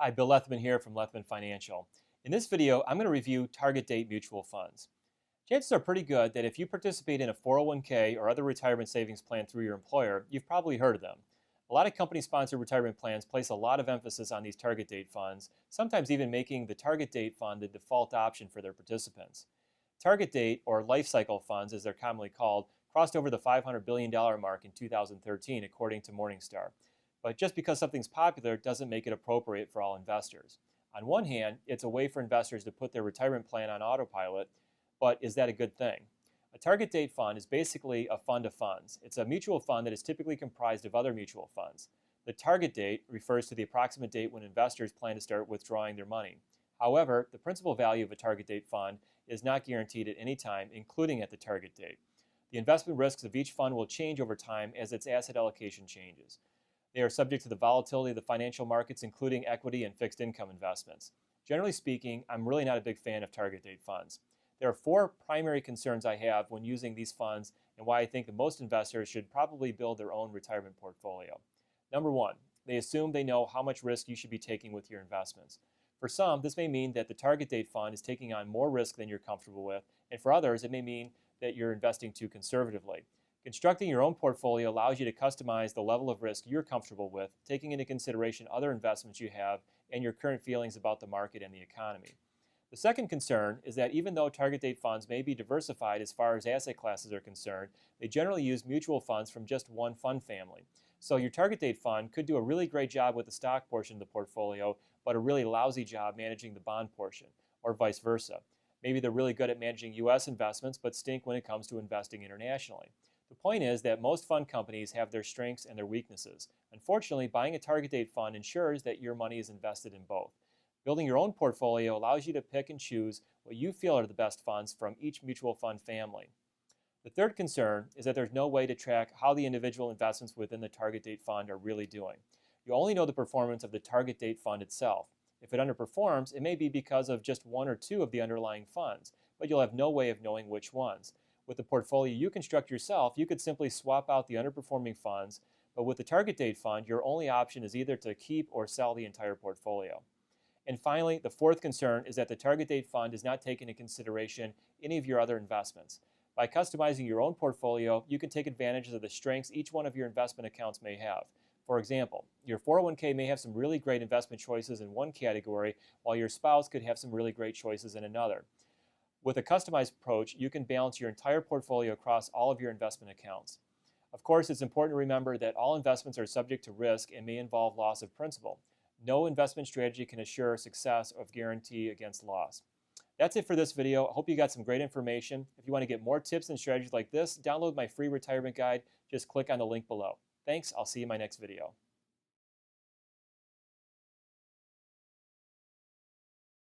Hi, Bill Lethman here from Lethman Financial. In this video, I'm going to review target date mutual funds. Chances are pretty good that if you participate in a 401k or other retirement savings plan through your employer, you've probably heard of them. A lot of company-sponsored retirement plans place a lot of emphasis on these target date funds, sometimes even making the target date fund the default option for their participants. Target date, or lifecycle funds as they're commonly called, crossed over the $500 billion mark in 2013 according to Morningstar. But just because something's popular doesn't make it appropriate for all investors. On one hand, it's a way for investors to put their retirement plan on autopilot, but is that a good thing? A target date fund is basically a fund of funds. It's a mutual fund that is typically comprised of other mutual funds. The target date refers to the approximate date when investors plan to start withdrawing their money. However, the principal value of a target date fund is not guaranteed at any time, including at the target date. The investment risks of each fund will change over time as its asset allocation changes. They are subject to the volatility of the financial markets, including equity and fixed income investments. Generally speaking, I'm really not a big fan of target date funds. There are four primary concerns I have when using these funds and why I think that most investors should probably build their own retirement portfolio. Number one, they assume they know how much risk you should be taking with your investments. For some, this may mean that the target date fund is taking on more risk than you're comfortable with, and for others, it may mean that you're investing too conservatively. Constructing your own portfolio allows you to customize the level of risk you're comfortable with, taking into consideration other investments you have and your current feelings about the market and the economy. The second concern is that even though target date funds may be diversified as far as asset classes are concerned, they generally use mutual funds from just one fund family. So your target date fund could do a really great job with the stock portion of the portfolio, but a really lousy job managing the bond portion, or vice versa. Maybe they're really good at managing U.S. investments, but stink when it comes to investing internationally. The point is that most fund companies have their strengths and their weaknesses. Unfortunately, buying a target date fund ensures that your money is invested in both. Building your own portfolio allows you to pick and choose what you feel are the best funds from each mutual fund family. The third concern is that there's no way to track how the individual investments within the target date fund are really doing. You only know the performance of the target date fund itself. If it underperforms, it may be because of just one or two of the underlying funds, but you'll have no way of knowing which ones. With the portfolio you construct yourself, you could simply swap out the underperforming funds, but with the target date fund, your only option is either to keep or sell the entire portfolio. And finally, the fourth concern is that the target date fund does not take into consideration any of your other investments. By customizing your own portfolio, you can take advantage of the strengths each one of your investment accounts may have. For example, your 401k may have some really great investment choices in one category, while your spouse could have some really great choices in another. With a customized approach, you can balance your entire portfolio across all of your investment accounts. Of course, it's important to remember that all investments are subject to risk and may involve loss of principal. No investment strategy can assure success or guarantee against loss. That's it for this video. I hope you got some great information. If you want to get more tips and strategies like this, download my free retirement guide. Just click on the link below. Thanks. I'll see you in my next video.